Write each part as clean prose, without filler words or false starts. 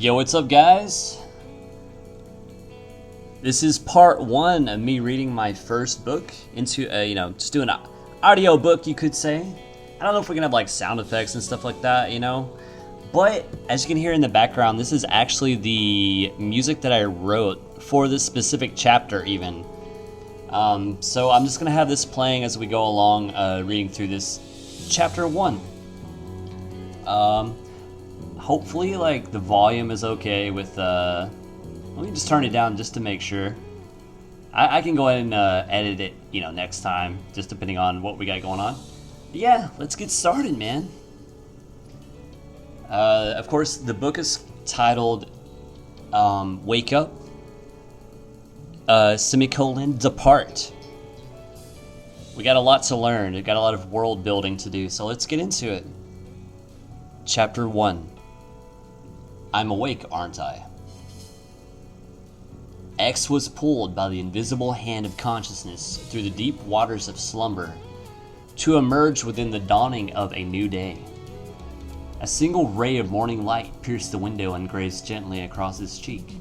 Yo, what's up, guys? This is part one of me reading my first book into just doing an audio book, you could say. I don't know if we're gonna have like sound effects and stuff like that, But as you can hear in the background, this is actually the music that I wrote for this specific chapter, even. So I'm just gonna have this playing as we go along, reading through this chapter one. Hopefully, like, the volume is okay with, let me just turn it down just to make sure. I can go ahead and edit it, next time, just depending on what we got going on. But yeah, let's get started, man. Of course, the book is titled, Wake Up, Depart. We got a lot to learn. We got a lot of world building to do, so let's get into it. Chapter 1. I'm awake, aren't I? X was pulled by the invisible hand of consciousness through the deep waters of slumber to emerge within the dawning of a new day. A single ray of morning light pierced the window and grazed gently across his cheek.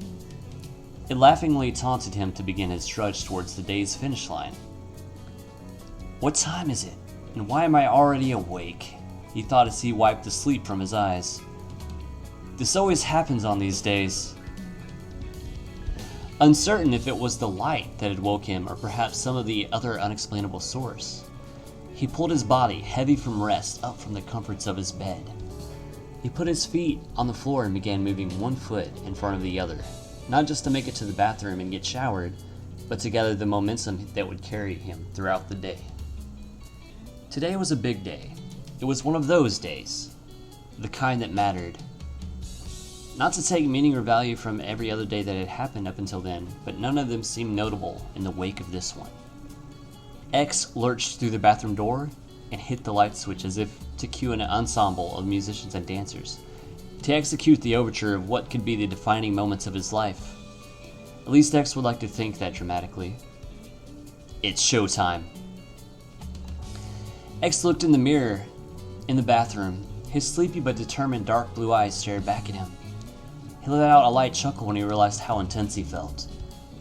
It laughingly taunted him to begin his trudge towards the day's finish line. What time is it, and why am I already awake? He thought as he wiped the sleep from his eyes. This always happens on these days. Uncertain if it was the light that had woke him or perhaps some of the other unexplainable source, he pulled his body, heavy from rest, up from the comforts of his bed. He put his feet on the floor and began moving one foot in front of the other, not just to make it to the bathroom and get showered, but to gather the momentum that would carry him throughout the day. Today was a big day. It was one of those days, the kind that mattered. Not to take meaning or value from every other day that had happened up until then, but none of them seemed notable in the wake of this one. X lurched through the bathroom door and hit the light switch as if to cue an ensemble of musicians and dancers, to execute the overture of what could be the defining moments of his life. At least X would like to think that dramatically. It's showtime. X looked in the mirror in the bathroom. His sleepy but determined dark blue eyes stared back at him. He let out a light chuckle when he realized how intense he felt.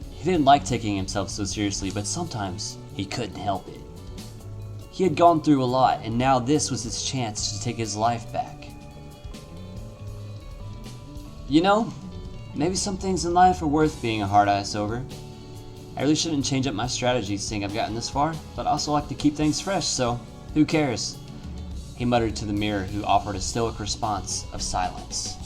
He didn't like taking himself so seriously, but sometimes he couldn't help it. He had gone through a lot, and now this was his chance to take his life back. Maybe some things in life are worth being a hard ass over. I really shouldn't change up my strategy seeing I've gotten this far, but I also like to keep things fresh, so who cares? He muttered to the mirror, who offered a stoic response of silence.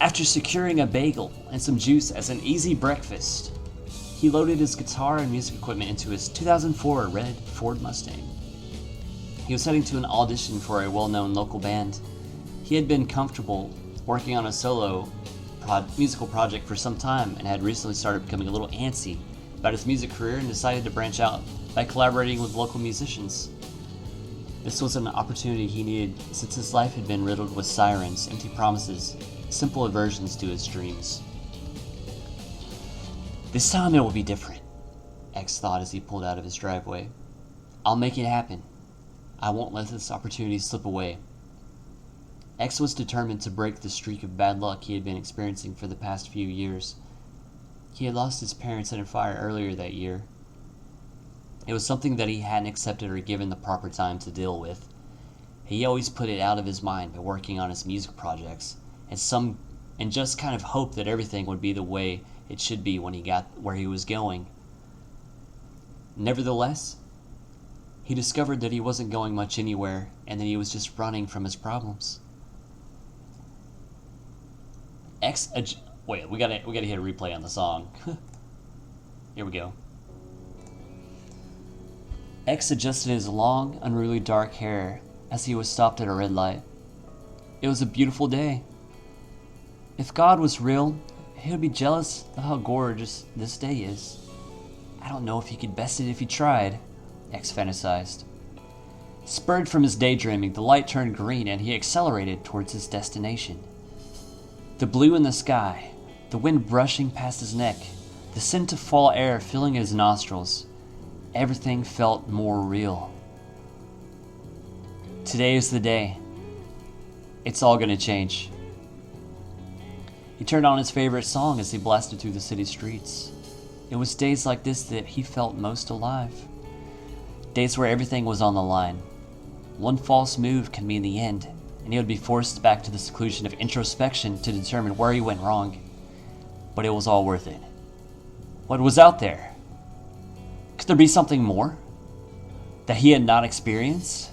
After securing a bagel and some juice as an easy breakfast, he loaded his guitar and music equipment into his 2004 red Ford Mustang. He was heading to an audition for a well-known local band. He had been comfortable working on a solo musical project for some time and had recently started becoming a little antsy about his music career and decided to branch out by collaborating with local musicians. This was an opportunity he needed since his life had been riddled with sirens, empty promises, simple aversions to his dreams. This time it will be different, X thought as he pulled out of his driveway. I'll make it happen. I won't let this opportunity slip away. X was determined to break the streak of bad luck he had been experiencing for the past few years. He had lost his parents in a fire earlier that year. It was something that he hadn't accepted or given the proper time to deal with. He always put it out of his mind by working on his music projects, and just kind of hoped that everything would be the way it should be when he got where he was going. Nevertheless, he discovered that he wasn't going much anywhere, and that he was just running from his problems. Wait, we gotta hit a replay on the song. Here we go. X adjusted his long, unruly dark hair as he was stopped at a red light. It was a beautiful day. If God was real, he would be jealous of how gorgeous this day is. I don't know if he could best it if he tried, X fantasized. Spurred from his daydreaming, the light turned green and he accelerated towards his destination. The blue in the sky, the wind brushing past his neck, the scent of fall air filling his nostrils. Everything felt more real. Today is the day. It's all gonna change. He turned on his favorite song as he blasted through the city streets. It was days like this that he felt most alive. Days where everything was on the line. One false move can mean the end, and he would be forced back to the seclusion of introspection to determine where he went wrong. But it was all worth it. What was out there? Could there be something more that he had not experienced?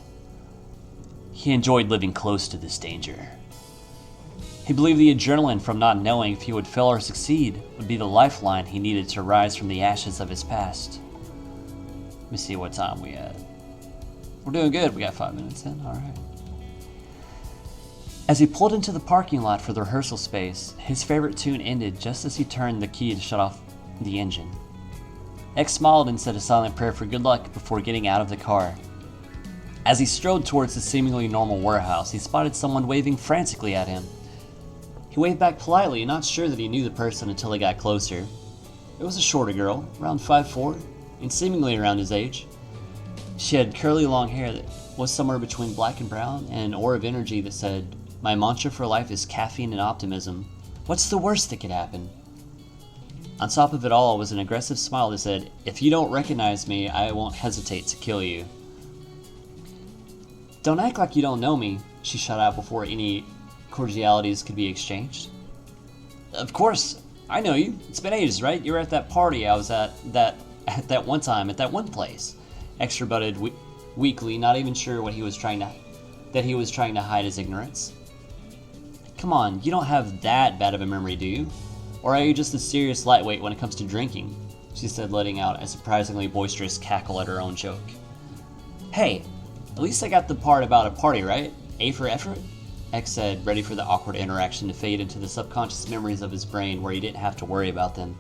He enjoyed living close to this danger. He believed the adrenaline from not knowing if he would fail or succeed would be the lifeline he needed to rise from the ashes of his past. Let me see what time we had. We're doing good. We got 5 minutes in. All right. As he pulled into the parking lot for the rehearsal space, his favorite tune ended just as he turned the key to shut off the engine. X smiled and said a silent prayer for good luck before getting out of the car. As he strode towards the seemingly normal warehouse, he spotted someone waving frantically at him. He waved back politely, not sure that he knew the person until he got closer. It was a shorter girl, around 5'4", and seemingly around his age. She had curly long hair that was somewhere between black and brown, and an aura of energy that said, "My mantra for life is caffeine and optimism. What's the worst that could happen?" On top of it all was an aggressive smile that said, "If you don't recognize me, I won't hesitate to kill you." "Don't act like you don't know me," she shot out before any cordialities could be exchanged. "Of course, I know you. It's been ages, right? You were at that party I was at that one time, at that one place." X rebutted weakly, not even sure that he was trying to hide his ignorance. "Come on, you don't have that bad of a memory, do you? Or are you just a serious lightweight when it comes to drinking?" she said, letting out a surprisingly boisterous cackle at her own joke. "Hey, at least I got the part about a party, right? A for effort?" X said, ready for the awkward interaction to fade into the subconscious memories of his brain where he didn't have to worry about them.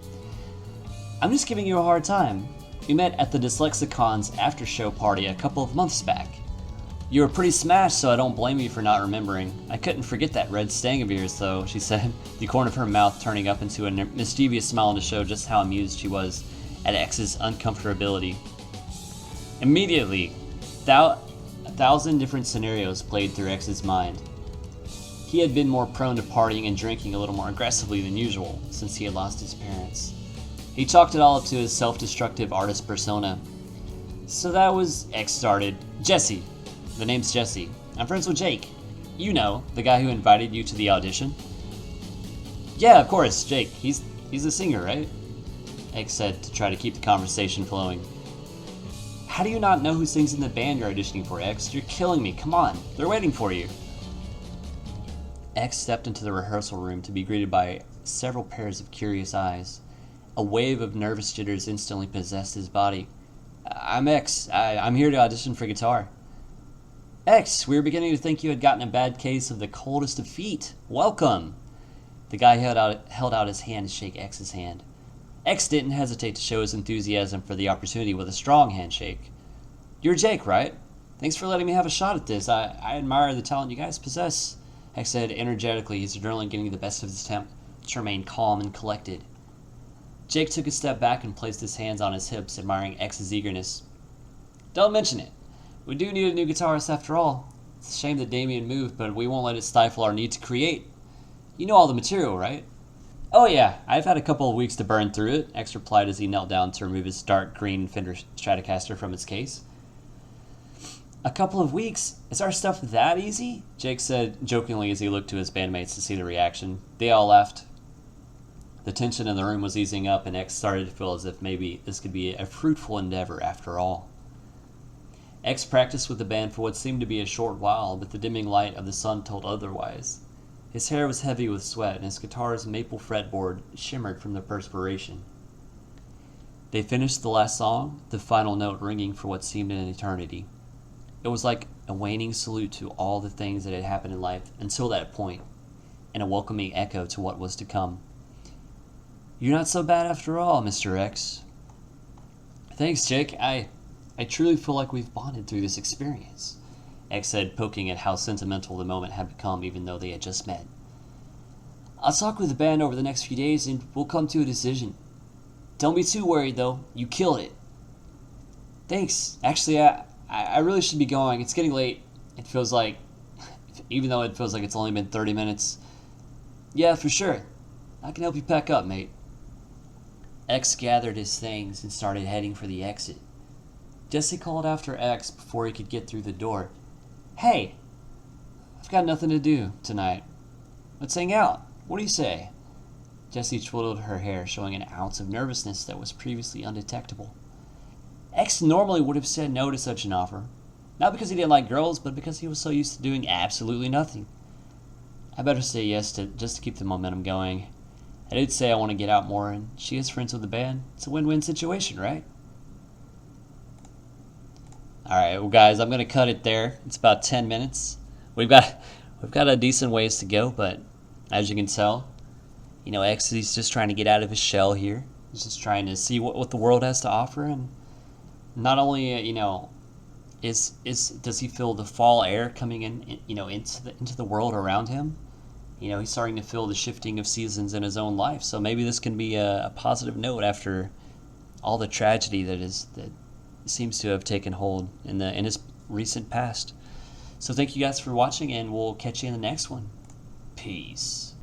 "I'm just giving you a hard time. We met at the Dyslexicon's after-show party a couple of months back. You were pretty smashed, so I don't blame you for not remembering. I couldn't forget that red stang of yours, though," she said, the corner of her mouth turning up into a mischievous smile to show just how amused she was at X's uncomfortability. Immediately, a thousand different scenarios played through X's mind. He had been more prone to partying and drinking a little more aggressively than usual since he had lost his parents. He chalked it all up to his self-destructive artist persona. "So that was," X started. "Jesse. The name's Jesse. I'm friends with Jake. You know, the guy who invited you to the audition." "Yeah, of course, Jake. He's a singer, right?" X said to try to keep the conversation flowing. "How do you not know who sings in the band you're auditioning for, X? You're killing me. Come on. They're waiting for you." X stepped into the rehearsal room to be greeted by several pairs of curious eyes. A wave of nervous jitters instantly possessed his body. "I'm X. I'm here to audition for guitar." "X, we were beginning to think you had gotten a bad case of the coldest of feet. Welcome." The guy held out his hand to shake X's hand. X didn't hesitate to show his enthusiasm for the opportunity with a strong handshake. "You're Jake, right? Thanks for letting me have a shot at this. I admire the talent you guys possess," X said energetically, his adrenaline getting the best of his attempt to remain calm and collected. Jake took a step back and placed his hands on his hips, admiring X's eagerness. "Don't mention it. We do need a new guitarist after all. It's a shame that Damien moved, but we won't let it stifle our need to create. You know all the material, right?" "Oh yeah, I've had a couple of weeks to burn through it," X replied as he knelt down to remove his dark green Fender Stratocaster from its case. "A couple of weeks? Is our stuff that easy?" Jake said jokingly as he looked to his bandmates to see the reaction. They all laughed. The tension in the room was easing up, and X started to feel as if maybe this could be a fruitful endeavor after all. X practiced with the band for what seemed to be a short while, but the dimming light of the sun told otherwise. His hair was heavy with sweat, and his guitar's maple fretboard shimmered from the perspiration. They finished the last song, the final note ringing for what seemed an eternity. It was like a waning salute to all the things that had happened in life until that point, and a welcoming echo to what was to come. "You're not so bad after all, Mr. X." "Thanks, Jake. I truly feel like we've bonded through this experience," X said, poking at how sentimental the moment had become even though they had just met. "I'll talk with the band over the next few days and we'll come to a decision. Don't be too worried, though. You killed it." "Thanks. Actually, I really should be going. It's getting late. Even though it feels like it's only been 30 minutes. "Yeah, for sure. I can help you pack up, mate. X gathered his things and started heading for the exit. Jesse called after X before he could get through the door. Hey, I've got nothing to do tonight. Let's hang out. What do you say? Jessie twiddled her hair, showing an ounce of nervousness that was previously undetectable. X normally would have said no to such an offer. Not because he didn't like girls, but because he was so used to doing absolutely nothing. I better say yes just to keep the momentum going. I did say I want to get out more, and she is friends with the band. It's a win-win situation, right? Alright, well guys, I'm gonna cut it there. It's about 10 minutes. We've got a decent ways to go, but as you can tell, X is just trying to get out of his shell here. He's just trying to see what the world has to offer, and not only does he feel the fall air coming in into the world around him. He's starting to feel the shifting of seasons in his own life. So maybe this can be a positive note after all the tragedy that seems to have taken hold in his recent past. So thank you guys for watching, and we'll catch you in the next one. Peace.